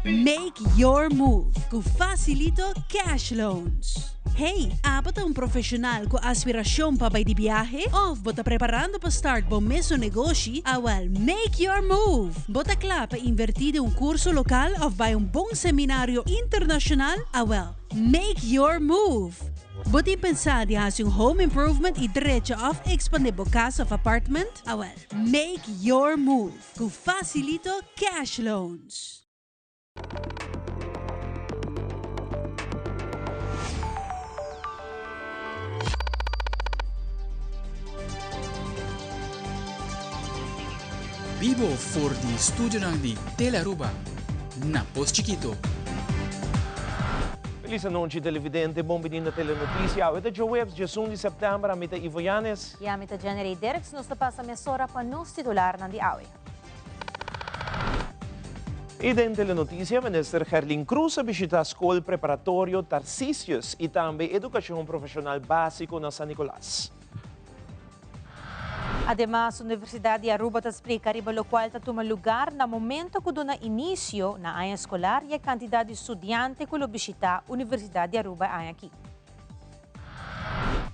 Make your move com Facilito Cash Loans. Hey, apat ang profesional com aspirasyon pa bay di biyahe? Of bota preparando pa start bom meso negosyo? Awal, make your move! Bota kla pa invertir un curso lokal of bay un bong seminaryo internasyonal? Awal, make your move! Buti pensar di has yung home improvement i diretso of expandable casa of apartment? Awal, make your move com Facilito Cash Loans. Vivo for di studio ng di Telaruba, Napos Chiquito. Feliz anuncio televidente, bom menino telenotícia. Ito Joe Webs, 1 de setembro, amita Ivo Yanes. E amita January Dereks, nos tapasa mesora pa nos titular ng diawi. Iden telenotícia, Minister Herlin Cruz bisita School Preparatorio Tarcísios e também Educação Profissional Básico na San Nicolás. Además, Universidade de Aruba ta explica riba lo qual ta tuma lugar na momento kudo na inisyo na aya escolar e a quantidade de estudiante kulo bisita Universidade de Aruba aya aqui.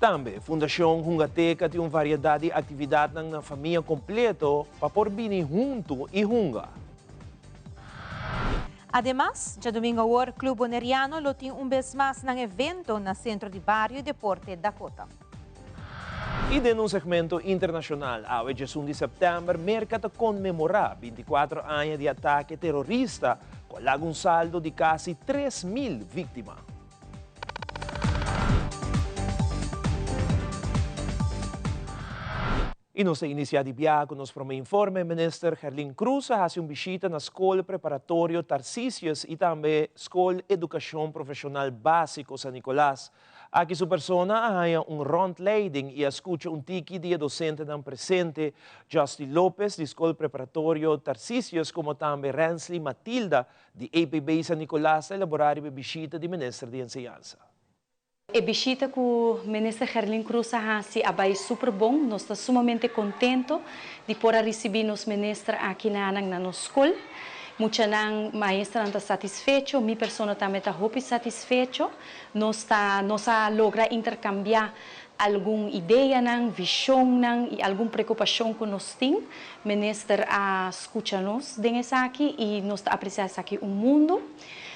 Também, Fundação Hungateca tem uma variedade de atividades na família completo para por bini junto e hunga. Además, já domingo o Clube Oneriano lo tem vez mais ng evento na Centro de Barrio e Deporte Dakota. E de um segmento internacional, a 1 de setembro, mercado comemora 24 anos de ataque terrorista, com um saldo de quase 3.000 vítimas. E nossa iniciativa que nos promete informe, Minister Herlin Cruz faz uma visita na Escola Preparatório Tarcísios e também Escola Educação Profissional Básico San Nicolás. Aqui sua persona há rondleiding e escuta tiki de docente não presente, Justin Lopez, de Escola Preparatório Tarcísios, como também Rensley Matilda, de APB San Nicolás, elaborar a visita do Ministro de Enseñanza. A visita com o ministro Herlin Cruz é abay super bom. Nós estamos sumamente contentos de poder receber os ministros aqui na nossa escola. Muita maestra está satisfeito, minha pessoa também está muito satisfeito. Nós logra intercambiar alguma ideia, visão e alguma preocupação que nós temos. O ministro escuta-nos aqui e nós apreciamos aqui o mundo.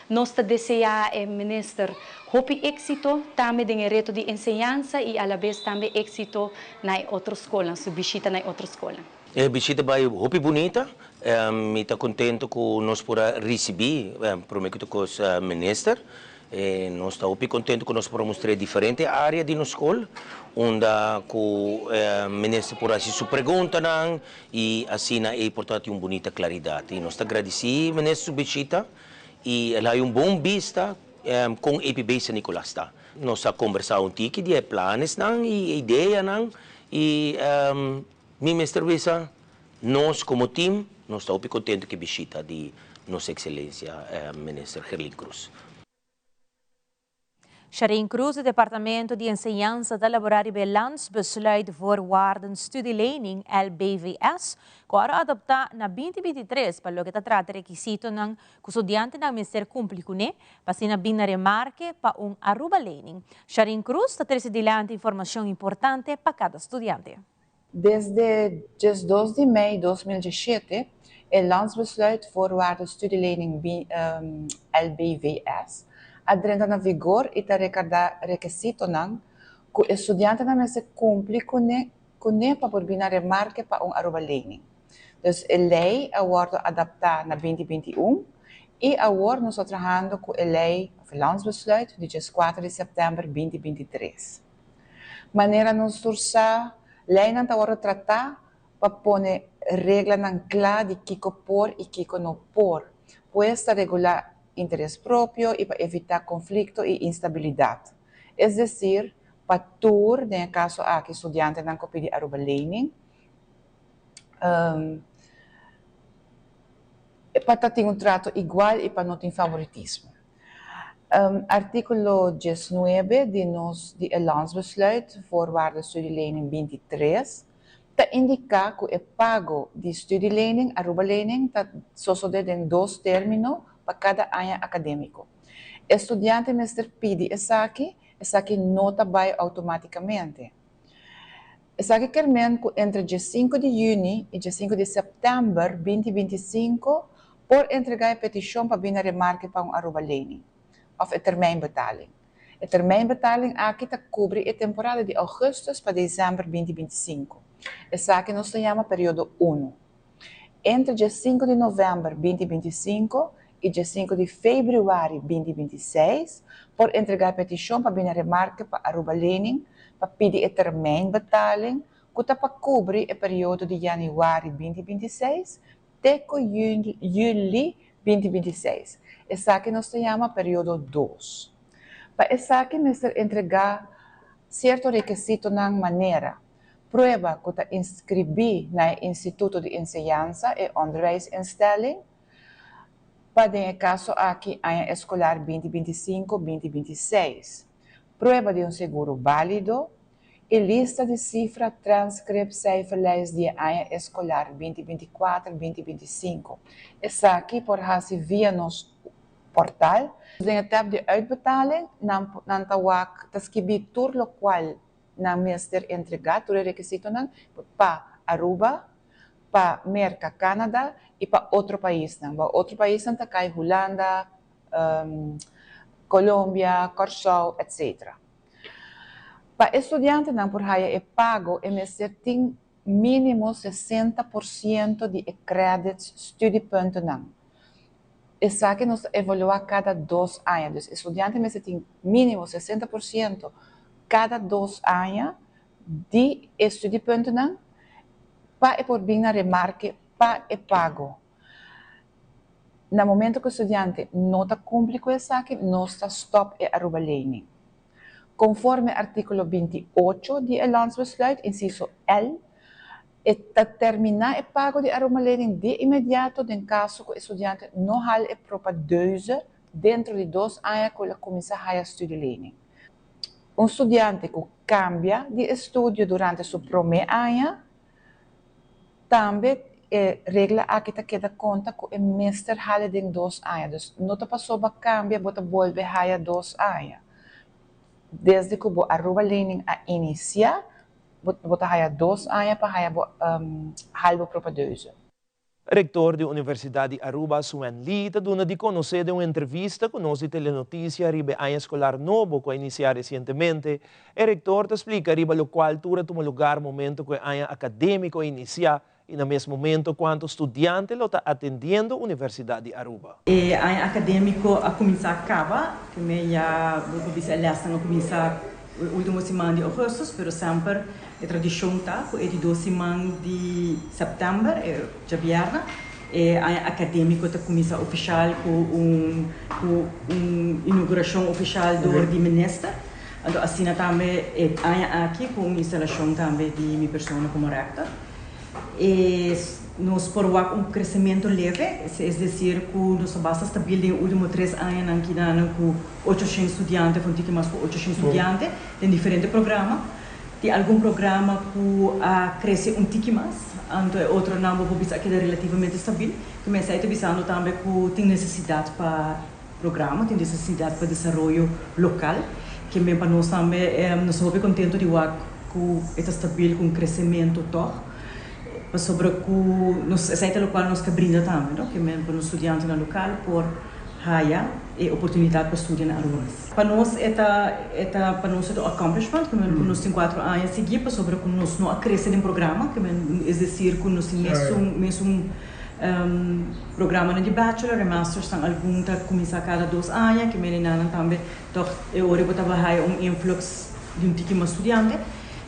Nós desejamos, ministro, muito êxito também no reto de enseñanza e, à vez, também êxito na outra escola, sua visita na outra escola. A visita vai muito bonita. Me está contente que nós podemos receber, prometo com os ministros. Nós estamos muito contentes que nós podemos mostrar diferentes áreas da nossa escola, onde o ministro pode fazer sua pergunta e assim é importante uma bonita claridade. Nós agradecemos, ministro, sua visita. E ela é bom vista com a EPB San Nicolás. Nós conversamos tiki de planos e ideias e Ministro Visa, nós como time, nós estamos contentes que visita de Nossa Excelência Ministro Herlin Cruz. Sharin Cruz, do Departamento de Enseñanza da Laboratório Belans, besluit voorwaarden studielening LBVS, para adaptar na 2023 para o que trata requisito ng estudiante ng Ministério Público para sinabing na remarque para Aruba learning. Sharin Cruz está trazendo informação importante para cada estudiante. Desde 2 de maio de 2017, o Landsbesluit voorwaarden studielening LBVS entra na vigor e está requisito que o estudante não se cumpre com para porbinar remarque para Aruba learning. Então, a lei agora adaptada na 2021 e agora nós estamos trabalhando com a lei do Landsbesluit de 4 de setembro de 2023. Maneira nós torçar lei não está agora tratar para pôr regra não clara de que por e que não por, pois regular interesse próprio e para evitar conflito e instabilidade. É decir, para tur, no caso que estudante não copia de Aruba learning, para ter trato igual e para não ter favoritismo. Artículo 19 de Landsbesluit, voorwaarden studielening 23, indica que o pago de studielening, Aruba learning, sucede em 2 términos para cada ano acadêmico. Estudante Mr. pede essa aqui nota vai automaticamente. Essa aqui entre dia 5 de junho e dia 5 de setembro 2025 por entregar a petição para vir na remarque para Aruba Lening, of a termijnbetaling. A termijnbetaling aqui cobre a temporada de agosto para dezembro 2025. Essa aqui nós chamamos período 1. Entre dia 5 de novembro 2025 e dia 5 de fevereiro 2026, por entregar a petição para vir na remarque para Aruba Lening, para pedir a termijnbetaling, que para cobrir o período de januário 2026 até julho 2026. Essa aqui nós chamamos período 2. Para essa aqui, nós entregar certo requisito na maneira. Prueba que está inscrever no Instituto de Enseñanza e Onderwijsinstelling, para o caso aqui, ano escolar 2025-2026. Prueba de seguro válido e lista de cifra transcript cijferlijst de ano escolar 2024-2025. Essa aqui por fazer via nosso portal. Na tab de uitbetaling, nan tawag, tas kibi tour local na minister entregar, tour requisito nan, pa Aruba, pa Merca, Canada, e pa outro país nan. Pa outro país nan takay Holanda, Colômbia, Curaçao, etc. Pa estudante nan por haya e pago, e minister ting mínimo 60% de credits studiepunten nan. Essa aqui nós evaluamos cada 2 anos. Os estudantes têm mínimo 60% cada 2 anos de estudiepunten para por vir na remarque para e pago. No momento que o estudante não está cumprindo com essa aqui, nós está stop e Aruba Lening. Conforme artículo 28 de Landsbesluit, inciso L, terminar o pago de Aruba Lening de imediato, em caso que o estudante não hale a própria deusa dentro de 2 anos que ele começa a estudar Lening. Estudante que cambia de estudo durante seu primeiro ano, também regra aqui queda conta que o mestre hale em 2 anos. Não te passou para cambiar, bota volve a 2 anos. Desde que o Aruba Lening a iniciar, bota haya 2 anos para haya halbo propadeuze. Rector da Universidade de Aruba, Suen Lee, está dando de conhecer de uma entrevista com nossa telenotícia ribe ano escolar novo que iniciar recentemente. O rector te explica ribe o qual altura toma lugar momento que o ano acadêmico inicia e no mesmo momento quanto estudante lo está atendendo a Universidade de Aruba. O ano acadêmico a começar acaba, que me já vou dizer a começar o último semana de agosto, mas sempre a tradição está, que é de 2 semanas de setembro, já vierna, e o ano acadêmico está começar oficial com inauguração oficial do ministro. Então, assim também o ano aqui com instalação também de minha pessoa como rector. E nós portamos crescimento leve, é dizer, que nós basta estabelecer nos últimos 3 anos com 800 estudantes, com mais 800 estudantes, em diferentes programas. Tem algum programa que cresce pouco mais, então outro não vou dizer que é relativamente estável, que me está visando também que tem necessidade para programa, tem necessidade para desenvolvimento local, que me para nós também nós somos contentes de ver que está estável com crescimento todo. Sobre o site local nós que brinda também, não? Que mesmo para os estudantes no local por haya e oportunidade para estudar na Aruba. Para nós para nós é accomplishment, que nós temos 4 anos seguidos sobre que nós não crescemos no programa, que é dizer que nós mesmo programa de bachelor e master estão alguns que começam cada 2 anos, que menina também toch é hora para trabalhar influxo de tipo de estudante.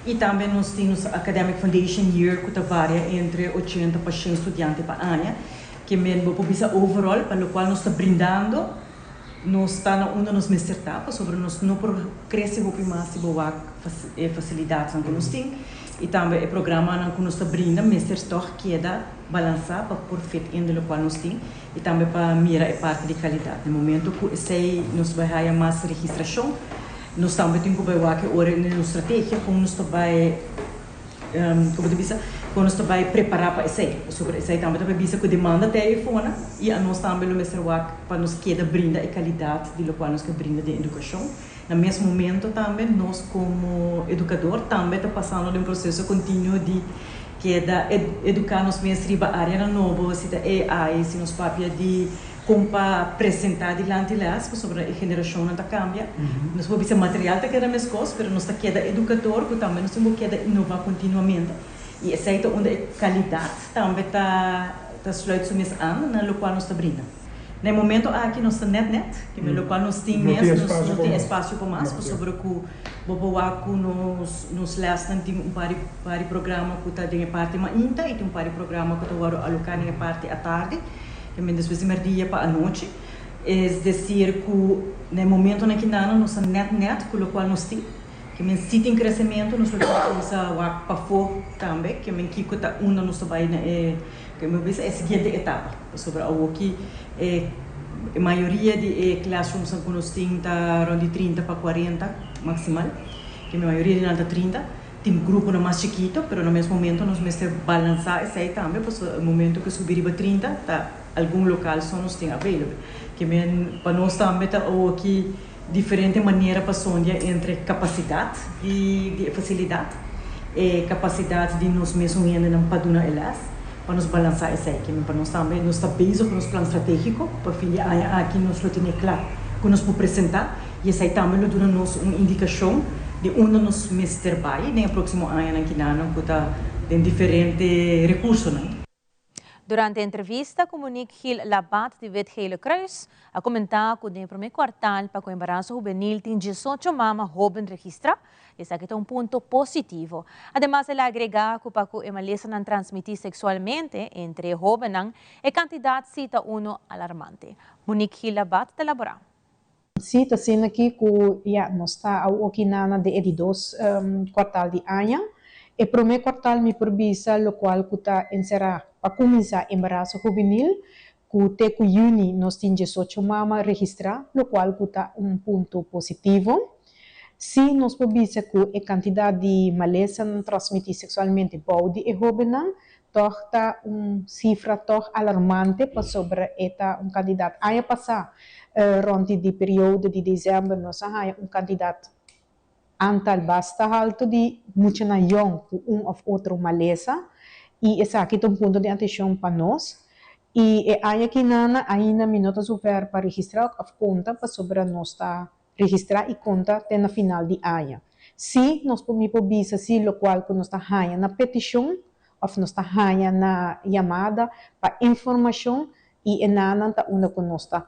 E também nós temos a Academic Foundation Year, que varia entre 80 para 100 estudantes por ano, que mesmo para overall, para o qual nós estamos brindando, nós estamos onde nós nos etapas, sobre nós não crescer muito mais se boa facilidades que nós temos. E também o programa que nós estamos brindando, mestre toch queda balançar para por feito ainda o qual nós temos, e também para mirar a parte de qualidade. No momento que sei nós vai ter mais registração, nós também temos que ver que ora na estratégia como nós vai como dizer quando nós vai preparar para isso sobre isso também também bisa que demanda telefone e a nós também o mestre para nos queda brinda a qualidade de lo qual nós que brinda de educação. No mesmo momento também nós como educador também está passando de um processo contínuo de queda educar nos mestres para área nova, se da AI, se nos papia de como apresentar diante delas sobre a geração não cambia. Nós vamos ver material que queda mais coisa, mas nós está queda educador que também nós temos que inovar continuamente. E essa é onde a qualidade também está sluit mês aan na qual nós está brinda. No momento aqui nós está net que no qual nós temos não tem espaço para mais, sobre que boboaco nos lesson tem pari programa que está de parte ma inta e tem pari programa que está alocar em parte à tarde. Também depois de dia para a noite, é dizer que no momento na que nós estamos net com o qual nós temos, que men sítio em crescimento, nós vamos para fora também, que men que está uma nós vai na que me vejo é a seguinte etapa sobre o que a maioria de classrooms que nós temos está de 30 para 40 maximal, que a maioria de nada 30. Tem grupo mais chiquito, mas no mesmo momento nós vamos balançar isso aí também, porque no momento que subir para 30, tá algum local só nós tem available. Que para nós também tá aqui diferente maneira para sonhar entre capacidade de facilidade e capacidade de nós mesmos ainda não paduna elas para nos balançar isso aí. Que para nós também nós está base com nosso plano estratégico para filha aqui nós lo tem claro que nós podemos apresentar e isso aí também nos dá nos uma indicação de onde nós vamos trabalhar no próximo ano que está em diferentes recursos. Durante a entrevista, Monique Gil Labat de Wit-Gele Kruis a comentar que no primeiro quartal para o embaraço juvenil tem 18 mamas jovens registradas, e isso aqui é ponto positivo. Además, ela agrega que para que emalesa não transmitir sexualmente entre jovens, a quantidade cita uno alarmante. Monique Gil Labat de elaborar. Sim, está sendo aqui que nós está aqui na de 2 quartal de ano. E o primeiro quartal me provisa, o qual está encerrado para começar embaraço juvenil, que até que junho nós temos 18 mamas registradas, o qual está ponto positivo. Se nós provisa que a quantidade de maleza não transmitida sexualmente pode e jovem, está cifra alarmante para sobre esta candidato. Aí passar durante o período de dezembro, nós temos candidato antal basta alto de muito na young por ou outro maleza e esse aqui é ponto de atenção para nós e aí aqui ainda minutos super para registrar a conta para sobre nós está registrar e conta até na final de ano. Se nós podemos se o qual que nós está na petição ou nós está na chamada para informação e enana tá onde que nós está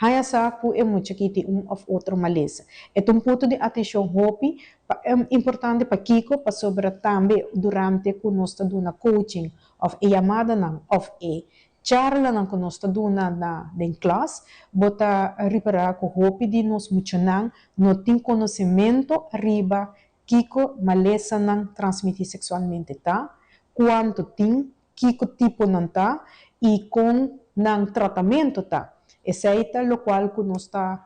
Haya saco é muito que tem ou outro maleza. É ponto de atenção hopi é importante para Kiko para sobre também durante que nós está dando coaching of a chamada não of a charla não que nós está dando na classe, bota reparar que hopi de nós muito não tem conhecimento arriba Kiko maleza não transmitir sexualmente tá, quanto tem Kiko tipo não tá e com não tratamento tá. Esse é o qual que nós está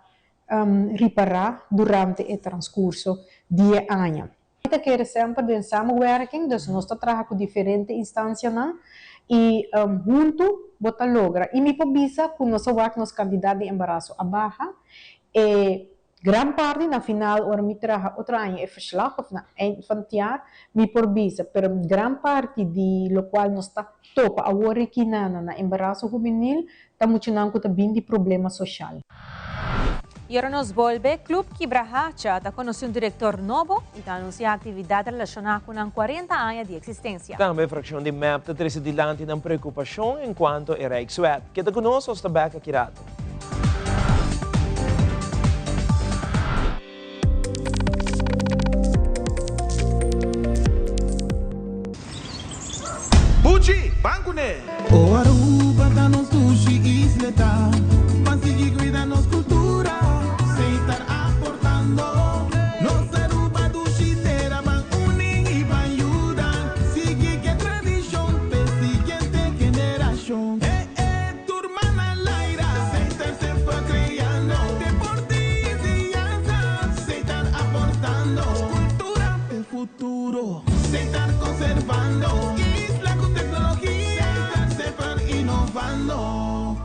reparar durante o transcurso de ano. Kita quer sempre de samenwerking, dus nós está trabalhando com diferentes instâncias e junto bota logra. E me provisa que nós vamos candidato de embaraço abaixo e gran parte na final ora me traga outro ano é verslag of na eind van het jaar me provisa, pero gran parte de lo qual nós está topa a hora que na embaraço juvenil está muito não que também de problema social. E agora nos volve, Club Quibrahacha está conhecendo um diretor novo e está anunciando atividade relacionada com 40 anos de existência. Também a fração de MEP está trazendo na preocupação enquanto é Rijkswet. Kita conosco está bem aqui rato. Pucci, bancune! O Aruba da nos sushi isleta, mas sigue cuida nos cultura, sem estar aportando. Nos Aruba do Chitera, van unen e van ayudan. Sigue que tradição, pe siguiente generação. Turma na laira, sem estar se foi criando. Deporte e enseñanza, sem estar aportando. Cultura, el futuro, sem estar conservando. aportando.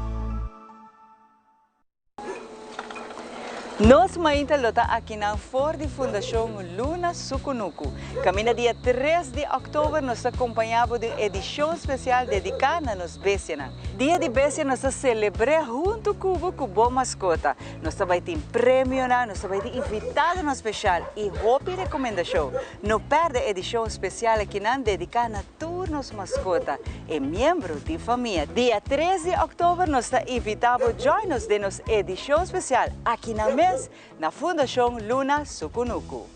Nós mainta lota aqui na For de Fundação Luna Sukunuku. Camina dia 3 de outubro nós acompanhamos de edição especial dedicada a nos Bessiana. Dia de Bessiana nós celebramos junto com o Boa Mascota. Nós vai ter prêmio, nós vai ter invitado no especial e hope recomendação. Não perde a edição especial aqui na dedicada a turnos mascota e membro de família. Dia 13 de outubro nós invitamos join-nos de nos edição especial aqui na mesa na Fundação Luna Sukunuku.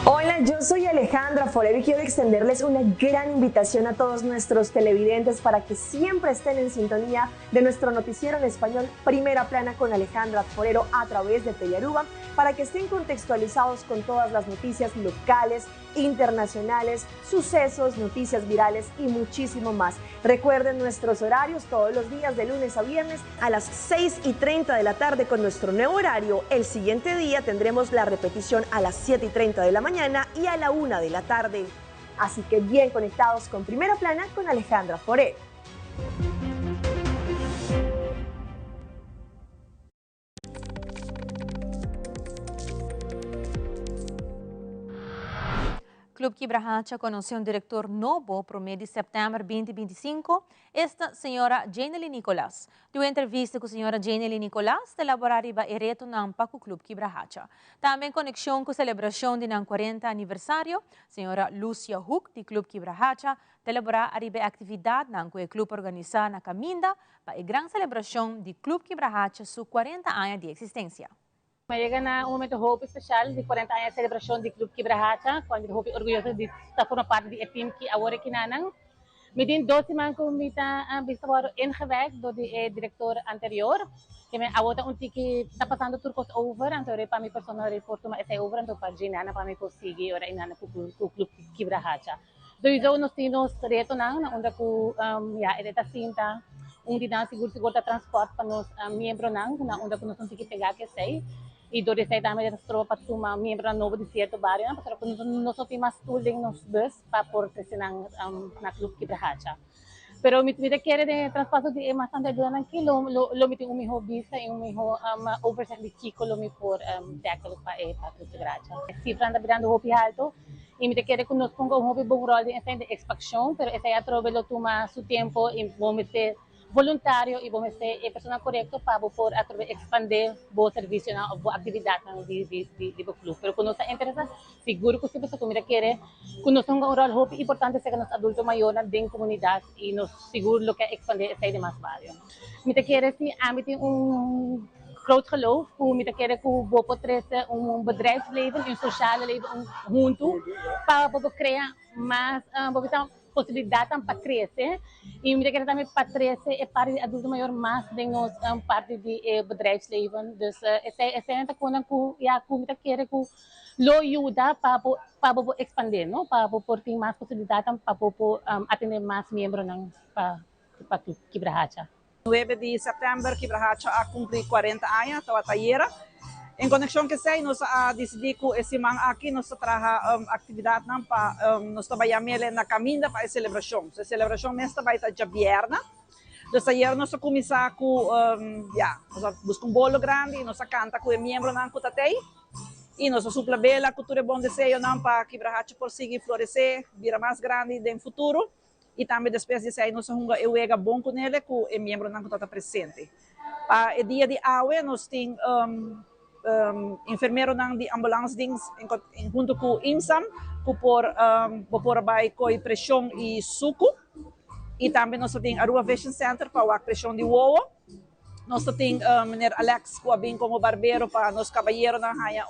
Hola, yo soy Alejandra Forero y quiero extenderles una gran invitación a todos nuestros televidentes para que siempre estén en sintonía de nuestro noticiero en español Primera Plana con Alejandra Forero a través de Telearuba, para que estén contextualizados con todas las noticias locales, internacionales, sucesos, noticias virales y muchísimo más. Recuerden nuestros horarios todos los días de lunes a viernes a las 6:30 de la tarde con nuestro nuevo horario. El siguiente día tendremos la repetición a las 7:30 de la mañana y a la 1 de la tarde. Así que bien conectados con Primera Plana con Alejandra Forero. Club Quibrahacha conoció un director nuevo por medio de septiembre 2025, esta señora Janely Nicolás. De una entrevista con la señora Janely Nicolás, elaboraría el reto para el Club Quibrahacha. También conexión con la celebración del 40 aniversario, señora Lucia Hook, del Club Quibrahacha, elaboraría actividad que el club organiza en Caminda para la gran celebración del Club Quibrahacha sus 40 años de existencia. Llega na momento hope especial de 40 anos de celebração do Clube Quibrahacha, quando hope orgulhoso de estar formando parte do team que agora kinanang. Midin 12 man ko mita vista war ingewerkt door de director anterior. Que me agora que está passando turcos over, então para mim personal report mas é over então para Gina para mim conseguir ora inana com o Clube Quibrahacha. Do isso nós temos reto na onde ko edita cinta dia seguro da transporte para nós membro na onde ko nós temos que pegar que sei. E do receita também das tropas uma membro novo de certo bairro, porque nós só temos tooling nos bus para portar na Clube Quibrahacha. Pero me quer de transporte de bastante grande aqui, lo me tem visa e oversight de Kiko lo me por tackle para Clube Quibrahacha. Cifra anda virando hopi alto e me quer que nós ponga hopi bom rol de expansão, pero essa é trove lo toma su tempo e vamos ter voluntário e vamos ser a pessoa correta para poder expandir o serviço na boa atividade do clube. Pero quando está interessado, seguro que se você comida quer, que nós temos um rol importante ser nos adultos maiores dentro da comunidade e nós seguro que expandir essa ideia mais várias. Me quer se âmbito groot geloof, hoe me quer que o boa poder bedrijfsleven, sociale leven junto para criar mais possibilidade para crescer e me quer também para crescer e para adulto maior mais de nós parte de bedrijfsleven. Dus essa é a coisa que me quer que lo ajuda para expandir, não? Para ter mais possibilidade para atender mais membros para Quibrahacha. 9 de setembro, Quibrahacha a cumprir 40 anos, a taller. Em conexão que sei, nós decidimos que esse man aqui nós trabalha atividade não para nós trabalhamos na caminda para a celebração. A celebração nesta vai estar de viernes. Então aí nós começar com nós buscamos bolo grande, nós canta com o membro não que tatei e nós supla bela cultura bom desejo não para Quibrahacha por seguir florescer, vira mais grande no futuro. E também depois disso aí nós vamos eu bom com ele com o membro não que está presente. Para o dia de hoje nós temos enfermeiro de ambulância junto com o INSAM por vai com pressão e suco e também nós temos a Rua Vision Center para a pressão de uovo. Nós temos Mr. Alex que como barbeiro para nós caballeros na raia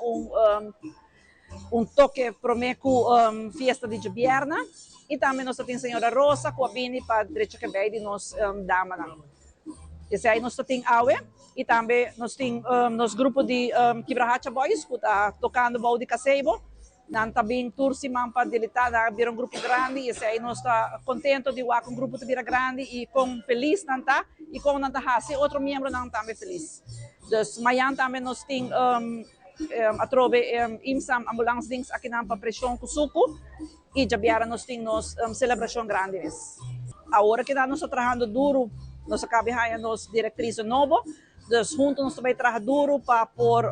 toque promeco fiesta de viernes e também nós temos a senhora Rosa que vem para direito que vai de nós dama. Esse aí nós temos aue e também nós temos nosso grupo de Quibrahacha Boys que está tocando bau de Casebo. Nós também torcemos para deletar, vir grupo grande e esse aí nós está contente de ver que grupo vira grande e com feliz não tá e com não tá outro membro não também feliz. Dus mayan também nós tem atrove imsam ambulansdings aqui na presyon kusuko e jabiara nós tem nos celebração grande mes. A hora que nós trabalhando duro, nós acabamos nos diretriz novo, dus juntos nós também trabalhando duro para por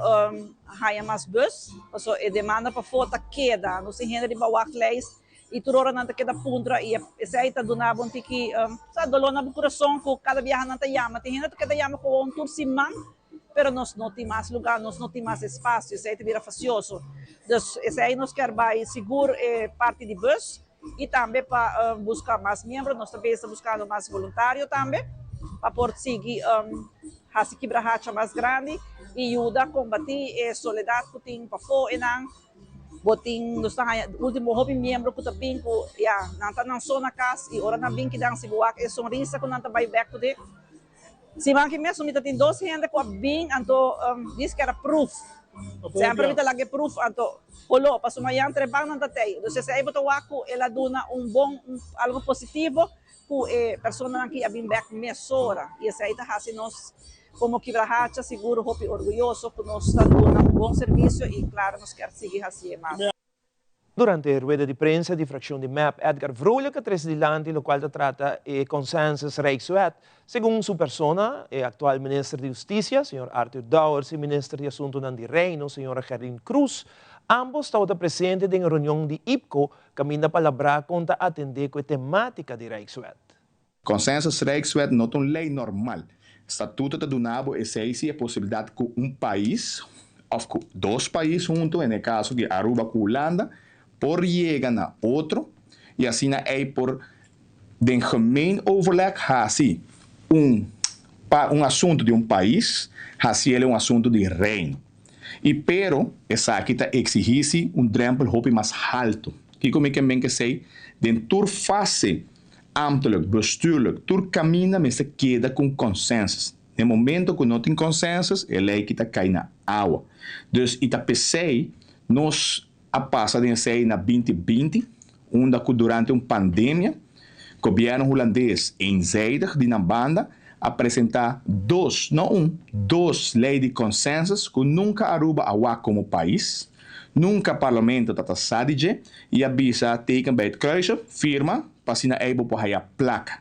haya mais bus, also e demanda para foto queda, nós tem gente de bawak leis e turora nanta queda puntra e esse aí tá donava um tiki sa dolo na coração com cada viagem nanta yama, tem gente que cada yama com um tour simang, pero nós não tem mais lugar, nós não tem mais espaço, esse aí vira facioso. Dus esse aí nós quer vai seguro parte de bus e também para buscar mais membros, nós também estamos buscando mais voluntário também para por seguir a quebrahacha mais grande e ajuda a combater a soledade que tem para fora e não botin nós último hobby membro que também que não tá não só na casa e ora na bem que dá se boa é sonrisa quando não tá vai back to the se man que mesmo tem 12 gente com a bem então diz que era proof sempre kita lagi proof então polo para sumayan trebang não tá tem então se aí botou waco ela dona bom algo positivo que persona que a bem back mesora e essa aí tá assim nós como Quebrahacha, seguro, hopi orgulhoso que nos está dando bom serviço e claro, nos quer seguir assim mais. Durante a rueda de prensa de fracción de MAP, Edgar Vrolijke traslante, lo cual trata consensus Rijkswet. Según su persona, el actual ministro de Justicia, señor Arthur Douwers, y ministro de Asuntos del Reino, señora Gerlin Cruz, ambos estaban presentes en la reunión de IPCO, camina palabra contra atender con temática de Rijkswet. Consensus Rijkswet não é uma lei normal. Estatuto do NABO exige a possibilidade que país, ou dois países juntos, no caso de Aruba com Holanda, por chegar na outro, e assim é por den gemeen overleg assim assunto de país, assim ele assunto de reino. E pero, essa aqui está exigisse drempel hopi mais alto. Que como que men que sei, dentro fase ambtelijk, bestuurlijk, tur camina, mas se queda com consensus. No momento que não tem consensus, a lei que cai na água. Dus, ita pensei, nós passa de sei na 2020, onde durante uma pandemia, o governo holandês, eenzijdig, de na banda, apresentar dois leis de consensus que nunca Aruba awa como país, nunca parlamento tata sadige, e avisa teken bij het kruisje, firma, passina able por a placa.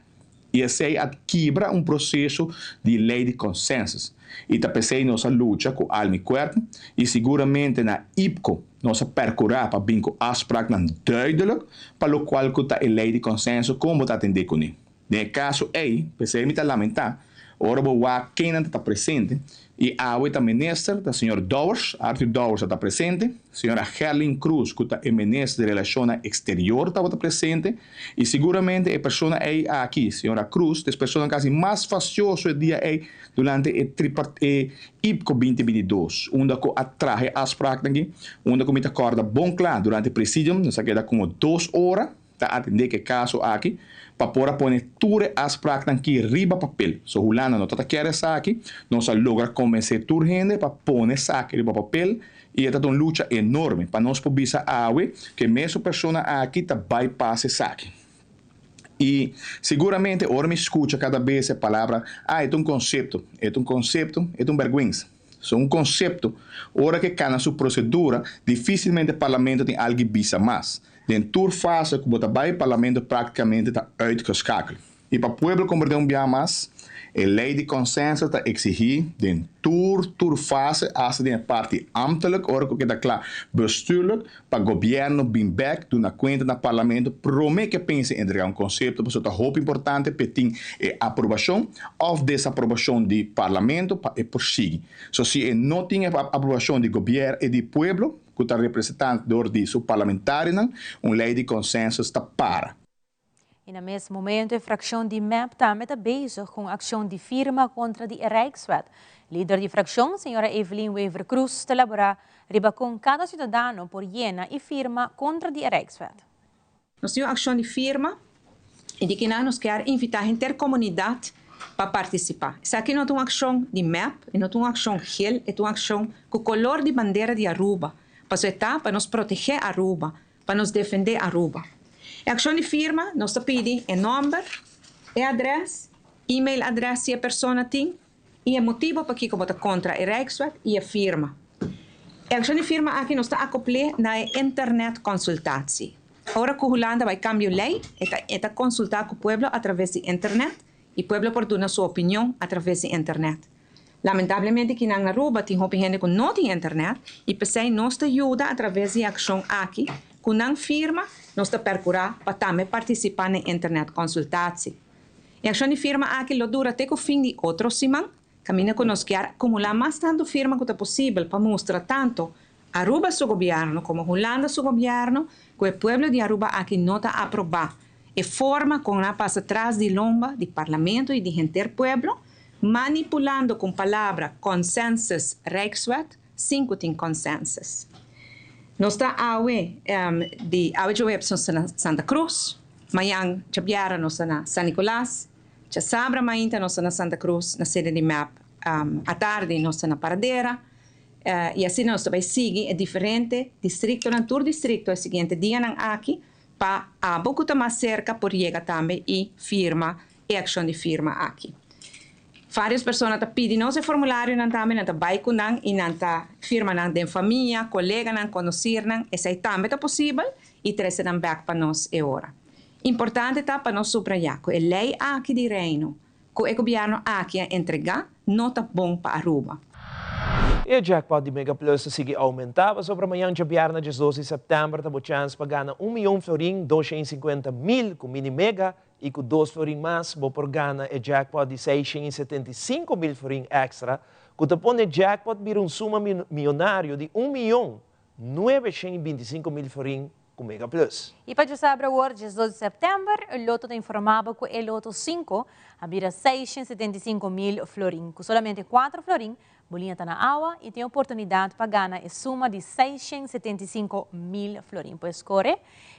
E esse quebra processo de lei de consensus. E também nossa luta com alma e corpo, e seguramente na IPCO, nossa percorrer para bem com afspraak duidelijk, para o qual a lei de consensus como atender com ele. No caso pensei me lamentar, ora quem não está presente, e a ministra, o senhor Douwers, Arthur Douwers está presente, a senhora Gerlin Cruz, que é ministra de Relações Exteriores, está presente, e seguramente a pessoa aqui, a senhora Cruz, é a pessoa quase mais faciosa dia durante o IPCO 2022, onde eu atraje as práticas aqui, onde eu me acorda bom claro, durante o presidium, nós queda como 2 horas, para atender que caso aqui, para poder pôr tudo as práticas aqui riba papel. So, Holanda não está querendo isso aqui, nós logra convencer toda gente para pôr isso aqui riba papel, e é uma luta enorme para nós poder saber que mesmo pessoa aqui está bypass isso aqui. E seguramente, ora me escuta cada vez a palavra, é um conceito, é um vergonha. So, conceito, ora que cana sua procedura, dificilmente o parlamento tem algo bisa mais. Dentro fase que o parlamento praticamente está uitgeschakeld. E para o povo compreender bem mais, a lei de consensus está exigir dentro fase als de parte ambtelijk, ora que está claro, bestuurlijk, para o governo bem back, do na conta do parlamento, promete que pense em entregar conceito, porque isso é muito importante, para ter aprovação ou desaprovação do parlamento, para prosseguir. So, se não tem aprovação do governo e do povo, que está representante de seu parlamentário, uma lei de consenso está para. E no mesmo momento, a fracção de MAP também está bezig com a ação de firma contra a Rijkswet. Líder de fracção, senhora Evelyn Wever Cruz, elaborar riba com cada cidadão por llena e firma contra a Rijkswet. Nós temos ação de firma e de que nós queremos invitar a intercomunidade para participar. Essa aqui não é uma ação de MAP, não é uma ação gel, é uma ação com o color de bandeira de Aruba. Para nos proteger Aruba, para nos defender Aruba. A ação de firma, nós pedimos o nome, o endereço, e-mail adresse que a pessoa tem, E o motivo para que bota contra a Rijkswet e a firma. A ação de firma aqui não está acoplada na internet consultatie. Agora que Holanda vai cambiar a lei, está consultar com o povo através da internet e o povo pode dar sua opinião através da internet. Lamentavelmente, aqui na Aruba tem gente que não tem internet e pensei nos ajuda através da ação aqui, que não firma nos procurar para também participar na internet consultatie. A ação de firma aqui lo dura até o fim de outro semana. Camina que nós queremos acumular mais tanto firma quanto possível para mostrar tanto Aruba seu governo como Holanda seu governo que o povo de Aruba aqui não está aprobado. E forma como ela passa atrás de lomba do parlamento e de gente do povo, manipulando com palavra consensus Rijkswet, sem que tem consensus. Nós está de Santa Cruz, amanhã chabiara nós na San Nicolás, já sabra mainta nós na Santa Cruz, na sede de MAP, à tarde nós na Paradeira, e assim nós vai seguir diferente distrito, na tur distrito, é seguinte dia não aqui, para a pouco mais cerca por chegar também e firma, e ação de firma aqui. Várias pessoas estão pedindo esse formulário, não também, não vai com não, e não firma não de família, colega não conhecer não, esse também é possível, e trazer não back para nós é hora. Importante está para nós subrayar que a lei aqui de reino, que o governo aqui entregar, não está bom para Aruba. E o jackpot de Mega Plus sigue aumentava sobre amanhã de na 12 de setembro, tá chance para ganhar 1 milhão florim, 250 mil com mini mega e com 2 florim mais, vou por ganhar o jackpot de 675 mil florim extra, que te põe o jackpot vir suma milionário de 1 milhão 925 mil florim com Mega Plus. E para saber hoje, 12 de setembro, o loto informava que o loto 5 havia 675 mil florim, com somente 4 florim, bolinha está na água e tem oportunidade para ganhar a suma de 675 mil florim. Pois corre,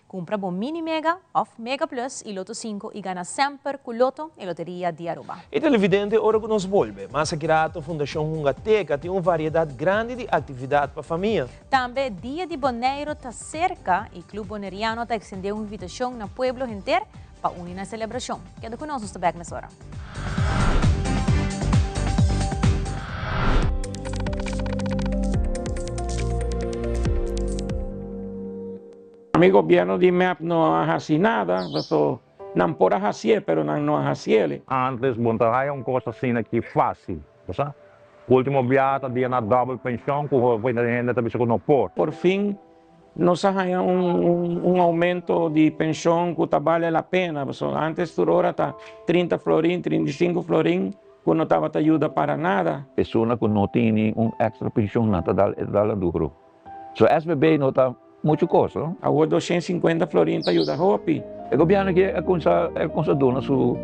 compra bom mini mega, off Mega Plus e loto 5 e ganha sempre com loto e loteria de Aruba. E televidente, ora que nos volve, mas aqui a Fundação Hungateca tem uma variedade grande de atividades para a família. Também Dia de Boneiro está cerca e o Clube Boneriano está estendendo uma invitação no pueblo inteiro para unir na celebração. Queda conosco está back nessa hora. Mi gobierno de MEP no hace nada, não por hacer, pero não hacer. Antes, montar uma coisa assim aqui fácil, sabe? O último viagem dia na double pensão, que foi na gente também se não por. Por fim, nos haya aumento de pensão que vale a pena. Antes tu hora tá 30 florim, 35 florim, que não estava te ajuda para nada. Pessoa que não tem extra pensão não está dando duro. So SBB não está muita coisa. Agora 250 florim te ajuda hopi. O governo que é dona su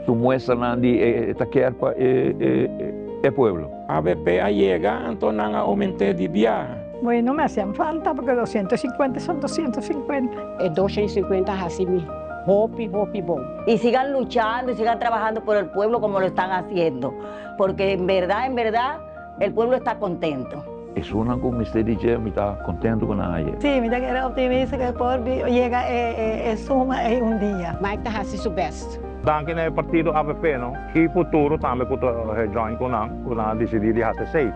muestra de quer para o povo. A BP llega, entonces não aumenté de viaje. Bueno, me hacían falta porque 250 son 250. Es 250 así mismo. Hopi bom. Y sigan luchando y sigan trabajando por el pueblo como lo están haciendo. Porque en verdad, el pueblo está contento. Es una como me dice, me está contento con ella. Sí, mira que era optimista que el pueblo llega suma un día. Mike está haciendo su best. Danke ao partido AVP, no? E futuro também que join com nós decidir de fazer sei.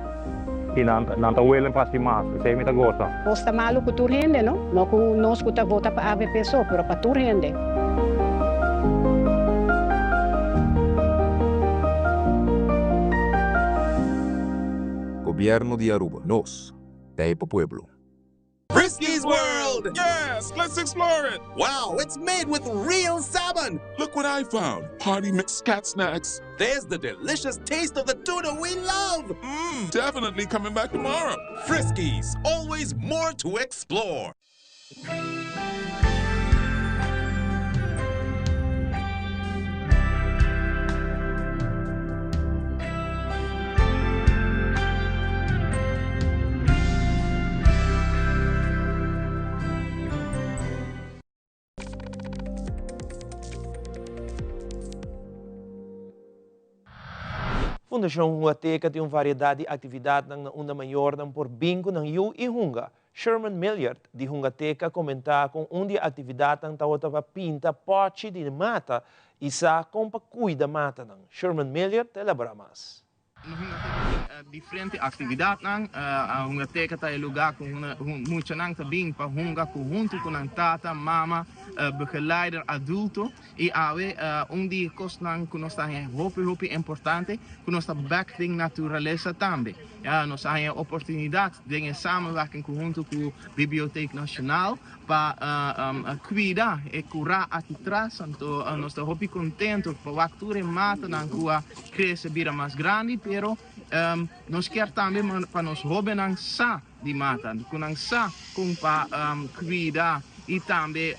E não tá willing para se mais, sei me tá gosta. Posta malo com tur gente, no? Não com nós que tá vota para AVP só, pero para tur gente. Gobierno de Aruba, nos, Taipa Pueblo. Frisky's World! Yes, let's explore it! Wow, it's made with real salmon! Look what I found! Hearty mixed cat snacks. There's the delicious taste of the tuna we love! Definitely coming back tomorrow. Frisky's, always more to explore. Fundação Hungateca tem uma variedade de atividades na onda maior por bingo na Yu e Hunga. Sherman Milliard, de Hungateca, comenta com de atividade na outra pinta pote de mata e sa compa cuida mata. Sherman Milliard elabora mais. Diferente atividade nang hunga teka tayo lugar kung mucho nang tabing pa hunga junto con ang tata, mama, begeleider, adulto e awe di kos nang kunosta hopi importante kunosta back ding naturaleza tambe. Ja, nos hay oportunidad de samenwerking junto com Biblioteca Nacional para cuidar e curar aqui atrás. Então, nós estamos hopi contento para o actor mata nang kua cresce bira mais grande, pero nós quer também para nos hobby nang sa di mata, com nang sa com para cuidar e também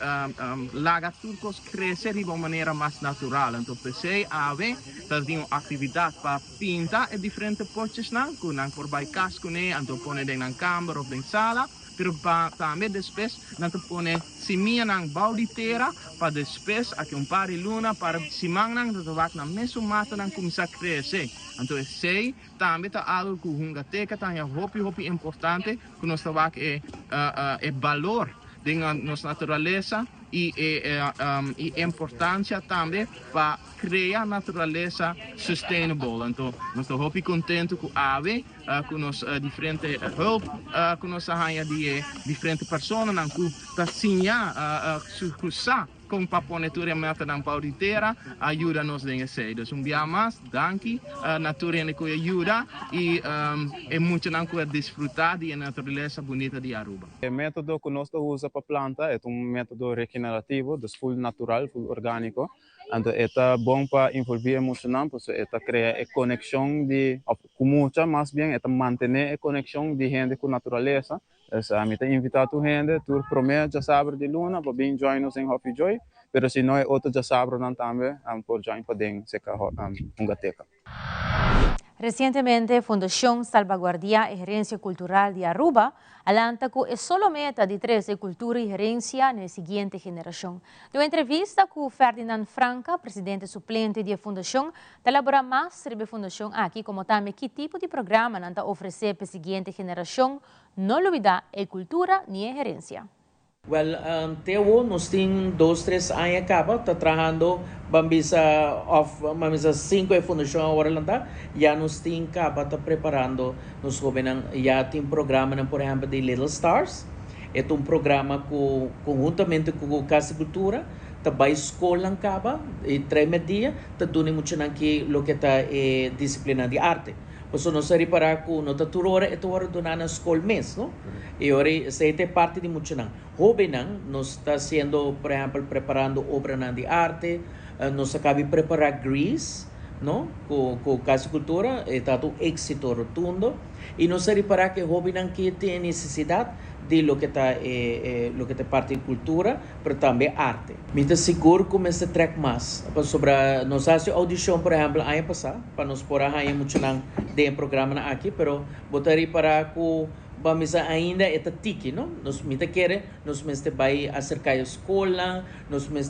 laga turcos crescer de uma maneira mais natural. Então, pensei ave, nós temos atividade para pintar e diferentes potes nang com nang por by casco né, então pone dentro na câmara ou dentro sala. Pero também depois nós pone semia nang bauditeira para depois aqui par de luna para simang nang tawag na mesmo mata nang começar a crescer. Então sei também tá algo que hunga teca tá hopi importante que nós tawag é valor de nossa natureza e importância também para criar natureza sustainable. Então, nós estamos muito contentes com a AVE, com os diferentes hulp, com nossa rainha de diferentes pessoas, que está sinha, com para ponetura meta na pauditeira, ajuda-nos a ser. Então, dia mais, danke, natureza que ajuda e muito não que desfrutar da natureza bonita de Aruba. O método que nós usamos para planta é método regenerativo, full natural, full orgânico. Então, é bom para envolver emocional, porque é criar a conexão com muita, mais bem, é manter a conexão de gente com a natureza. A mim tem invitado gente, tu promete já sabe de luna, para bem join nos em Hopi Joy, mas se não é outro já sabe não também, por join para dentro seca hungateca. Recientemente, Fundación Salvaguardia y Herencia Cultural de Aruba alanta que es solo meta de 13 cultura y herencia en la siguiente generación. De una entrevista con Ferdinand Franca, presidente suplente de la Fundación, elabora más sobre la Fundación aquí, como también qué tipo de programa nanta ofrecer para la siguiente generación, no olvidar la cultura ni la herencia. Well, Teo, nós temos 2-3 anos acaba, tá trabalhando, vamos 5 é fundação agora lá, já nós temos acaba, tá preparando, nós jovens já tem programa, por exemplo, de Little Stars, é programa conjuntamente com a Casa Cultura, tá vai escola acaba, e 3 dias, tá dando muito aqui lo que tá disciplina de arte. Pues no se repara que no está hora donar na escola mes, ¿no? Y ahora se é parte de mucho nang. Joven nos está haciendo, por ejemplo, preparando obras de arte, nos acaba de preparar Greece, ¿no? Con Casa Cultura, está un éxito rotundo. Y no se repara que joven que tiene necesidad de lo que está parte de cultura, pero también arte. Me está seguro que me track más sobre nos hace audición, por ejemplo, año pasado, para nos por ahí mucho de programa aquí, pero votaría para que vamos ainda esta tiki, ¿no? Nos me quiere, nos me vai acercar a escola, nos me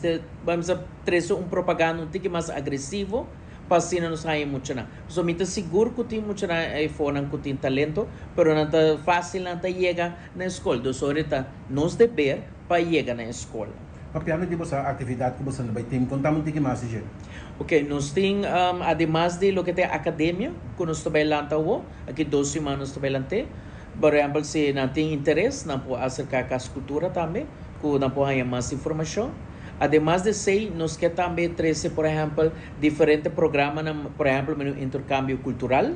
vamos a trazer propaganda un tiki más agresivo. Pasina nos hay mucho na. So me seguro que tem mucho na iPhone que tem talento, pero não tá fácil não tá chega na escola. Dos ahorita nos dever para chegar na escola. Papiano de você atividade que você vai ter, contamos um pouquinho mais gente. Ok, nós tem además de lo que tem academia, que nós trabalhamos lá, aqui 2 semanas trabalhamos. Por exemplo, se não tem interesse, não pode acercar a cultura também, que não pode ter mais informação. Además de ser, nos quer também trazer, por exemplo, diferentes programas, por exemplo, no intercâmbio cultural.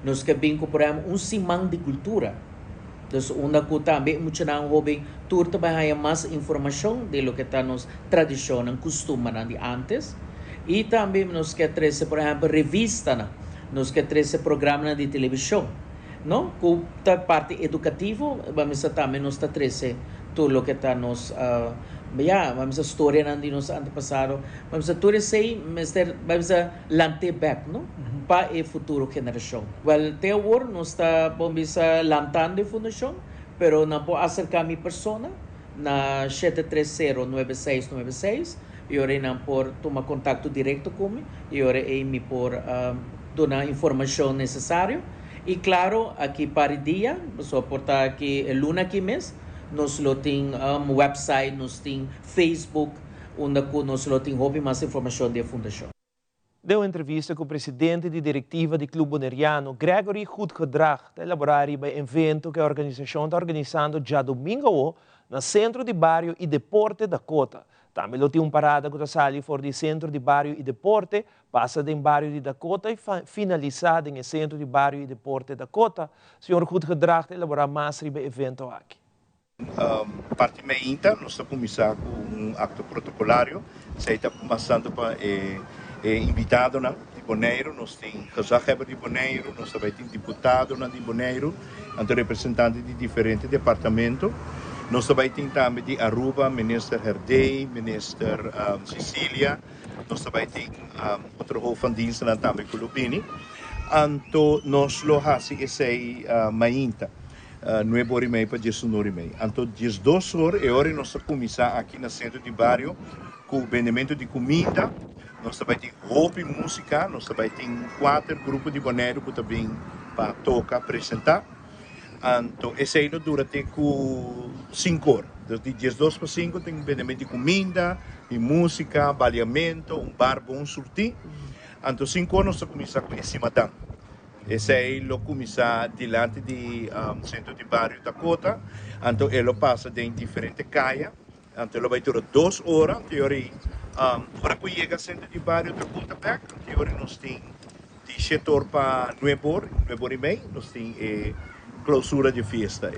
Nos quer vir com, por exemplo, semana de cultura. Então, onde que também muito não hobby, tu também tem mais informação de lo que está nos tradição, costume de antes. E também nos quer trazer, por exemplo, revista, nos quer trazer programas de televisão. Não? Com a parte educativa, vamos também nos trazer tudo o que está nos vamos a história de nos antepassados, vamos a tudo isso, vamos a lanter back, não? Para a futura geração. Well, até agora nós estamos lantando a fundação, pero não posso acercar a minha pessoa na 730-9696 e agora não por tomar contato direto comigo e agora me por dar informação necessária. E claro, aqui para o dia, só portar aqui a luna aqui mês, nós tem website, nós tem Facebook, onde nós tem mais informação da fundação. Deu entrevista com o presidente de diretiva do Clube Boneriano, Gregory Goedgedrag, de elaborar o evento que a organização está organizando já domingo no Centro de Barrio e Deporte da Cota. Também tem uma parada que está ali fora do Centro de Barrio e Deporte, passa do Barrio de Dakota e finalizada no Centro de Barrio e Deporte da Cota. O senhor Goedgedrag elaborar mais sobre o evento aqui. Parte meinta, nós estamos começando com um acto protocolário, você está começando para invitado de Bonaire, nós temos casal de Bonaire, nós também temos deputado de Bonaire, então representantes de diferentes departamentos. Nós também temos também de Aruba, minister Herdey, minister Cecília, nós também temos outro hoofd van diensten também Colubini. Então nós lo hasi esse mainta. 9h30 para 19h30. Então, 12 horas é hora nós começar aqui no centro de bairro com o vendimento de comida. Nós também temos roupa e música. Nós também temos 4 grupos de boneiro que também para tocar, apresentar. Então, esse aí dura até 5 horas. De 12 para 5 tem vendimento de comida, de música, baleamento, um bar bom sortir. Então, 5 horas nós começamos com esse matão. Esse aí lo começa diante do centro de bairro Dakota, então ele passa em diferentes calles, então ele vai durar 2 horas, teoria, para que chega ao centro de bairro Dakota, teoria nós temos de setor para 9h30, nós temos clausura de festa.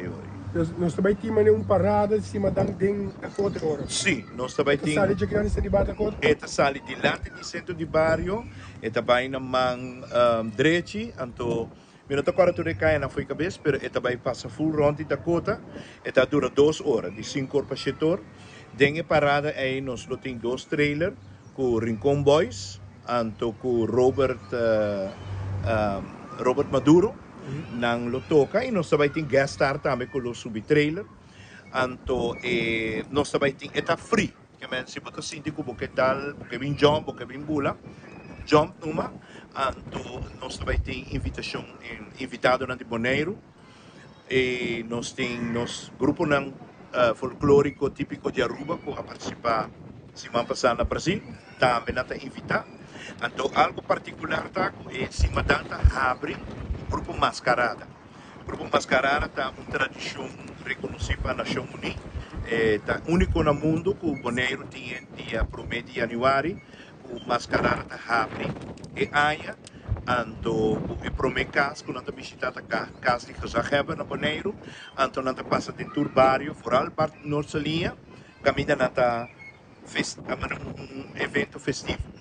Nós também temos uma parada em cima da Dakota agora? Sim, nós também temos. Esta sala de criança de Dakota? Esta sala diante do centro de bairro, esta vai na mão direita, então, eu não estou agora tudo caindo na foi cabeça, mas esta vai passar full round de Dakota, esta dura 2 horas, de 5 horas para setor. Dengue parada aí nós temos 2 trailers com Rincon Boys, então com Robert Maduro. Nang lo toca e nós também tem guest star também com o sub-trailer. Então, nós também tem eta free, que men se botar sinti como que tal, porque vem jump, porque vem bula, jump numa. Então, nós também tem invitado na de Bonaire e nós tem grupo nang folclórico típico de Aruba que a participar semana passada no Brasil, também nata invitar. Então, algo particular tá é se madanta abre Grupo Mascarada. Grupo Mascarada é uma tradição reconhecida pela Nação Unida. É único no mundo que o Bonaire tinha dia 1 de janeiro, o Mascarada abre e aia. Então, o primeiro caso que nós visitamos a casa de Casajeba no Bonaire, então nós passamos em Turbario, fora parte da nossa linha, caminhando para um evento festivo.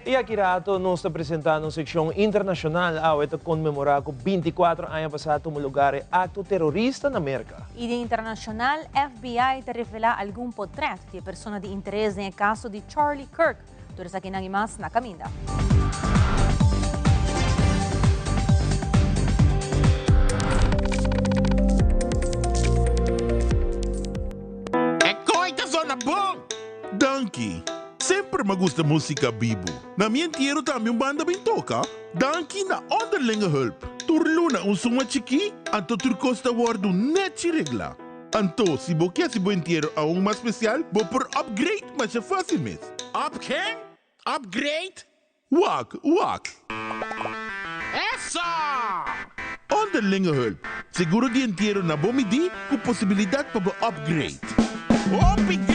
E aqui rato nós estamos apresentando uma secção internacional ao comemorar com 24 anos passados no lugar acto terrorista na América. E de internacional, FBI te revela algum portrait de pessoa de interesse no caso de Charlie Kirk. Todos aqui nang imas na caminda. É coita zona bom! Donkey! Sempre me gusta música bibo. Na minha inteiro também banda bem toca. Danke na onderlinge hulp. Turluna suma chiqui, anto turcosta wardu net regla. Anto, se bo quer se bo inteiro a uma especial, bo por upgrade, mas é fácil mesmo. Up Upgrade? Wak. Essa! Onderlinge hulp. Seguro de inteiro na bomidi, com possibilidade para bo upgrade. Upgrade!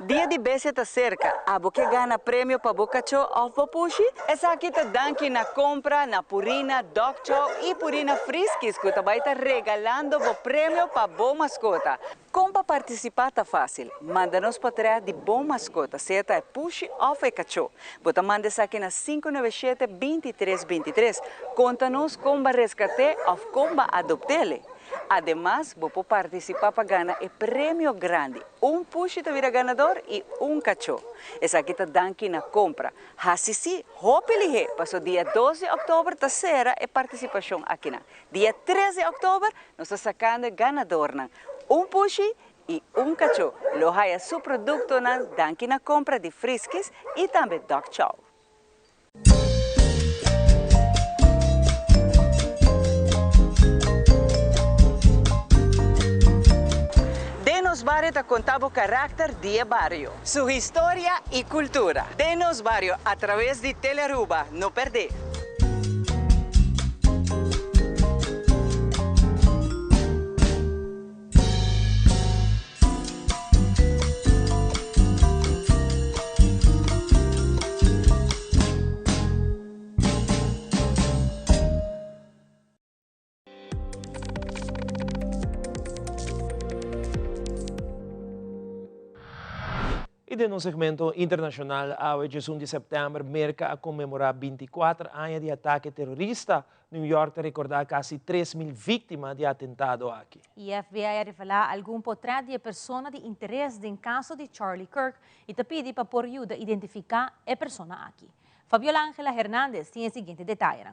Dia de Bessie está cerca. A que gana prêmio para Bocacho ou para Pushi? Essa aqui está dando na compra na Purina Dog Chow e Purina Friskies, que também está regalando o prêmio para Boa Mascota. Como para participar está fácil. Manda-nos para trás de Boa Mascota, seja é Pushi ou é Cacho. Bota manda essa aqui na 597-2323. Conta-nos como vai resgatar ou como vai adoptá-lo. Además, vou participar para ganhar o prêmio grande. Pushi te vira ganador e cachorro. Essa aqui está dando na compra. Hasisi, hopelihe, passou dia 12 de outubro, terceira é participação aqui. Dia 13 de outubro, nós estamos sacando ganador. Pushi e cachorro. Lohaya seu produto dando na compra de Friskies e também Dog Chow. Denos Barrio te contaba carácter de barrio, su historia y cultura. Denos Barrio a través de Telearuba, no perder. E no segmento internacional, hoje, 1 de setembro, marca a comemorar 24 anos de ataque terrorista. New York te recordar quase 3.000 vítimas de atentado aqui. E a FBI revela algum portrait de pessoa de interesse em caso de Charlie Kirk e te pede para por ajuda identificar a pessoa aqui. Fabiola Ángela Hernández tem o seguinte detalhe.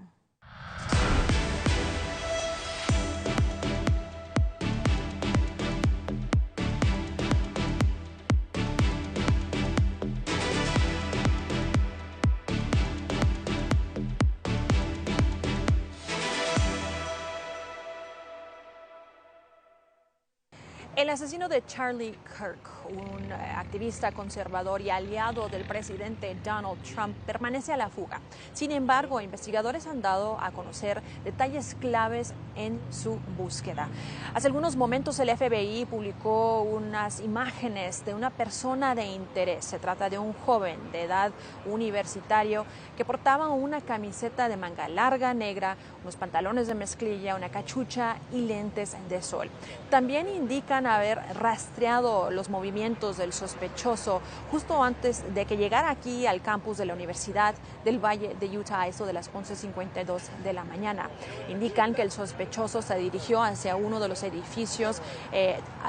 El asesino de Charlie Kirk, un activista conservador y aliado del presidente Donald Trump, permanece a la fuga. Sin embargo, investigadores han dado a conocer detalles claves en su búsqueda. Hace algunos momentos el FBI publicó unas imágenes de una persona de interés. Se trata de un joven de edad universitario que portaba una camiseta de manga larga negra, unos pantalones de mezclilla, una cachucha y lentes de sol. También indican haber rastreado los movimientos del sospechoso justo antes de que llegara aquí al campus de la Universidad del Valle de Utah a eso de las 11:52 de la mañana. Indican que el sospechoso se dirigió hacia uno de los edificios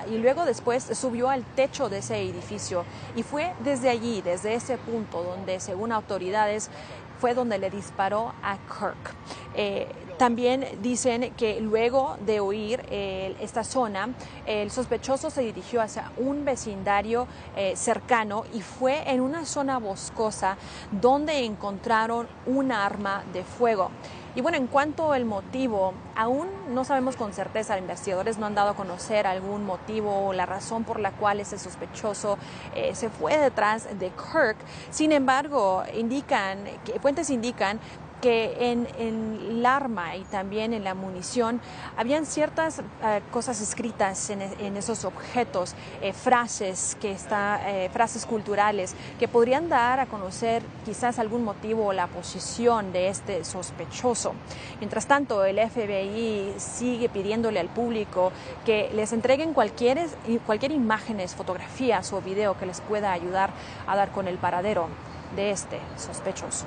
y luego después subió al techo de ese edificio y fue desde allí, desde ese punto donde según autoridades fue donde le disparó a Kirk. También dicen que luego de huir esta zona, el sospechoso se dirigió hacia un vecindario cercano y fue en una zona boscosa donde encontraron un arma de fuego. Y bueno, en cuanto al motivo, aún no sabemos con certeza, los investigadores no han dado a conocer algún motivo o la razón por la cual ese sospechoso se fue detrás de Kirk. Sin embargo, fuentes indican que en el arma y también en la munición habían ciertas cosas escritas en esos objetos, frases culturales que podrían dar a conocer quizás algún motivo o la posición de este sospechoso. Mientras tanto, el FBI sigue pidiéndole al público que les entreguen cualquier imágenes, fotografías o video que les pueda ayudar a dar con el paradero de este sospechoso.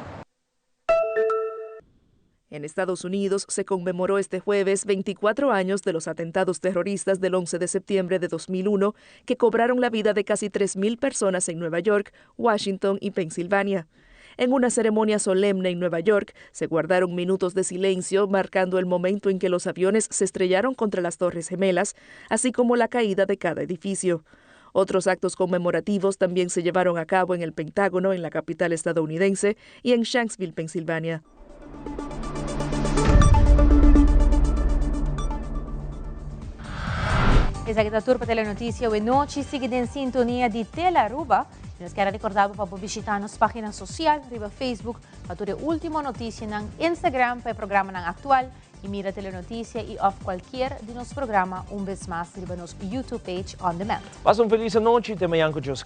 En Estados Unidos se conmemoró este jueves 24 años de los atentados terroristas del 11 de septiembre de 2001 que cobraron la vida de casi 3.000 personas en Nueva York, Washington y Pensilvania. En una ceremonia solemne en Nueva York se guardaron minutos de silencio marcando el momento en que los aviones se estrellaron contra las Torres Gemelas, así como la caída de cada edificio. Otros actos conmemorativos también se llevaron a cabo en el Pentágono, en la capital estadounidense, y en Shanksville, Pensilvania. Esa que turpa telenotícia hoje noite sigue em sintonia de Telearuba. Nós quero recordar para visitar nossa página social, riba Facebook, para ter a última notícia no Instagram, para o programa atual, e mira telenotícia e off qualquer de nosso programa vez mais riba nosso YouTube page on demand. Passa feliz noite e te amanhã com Deus.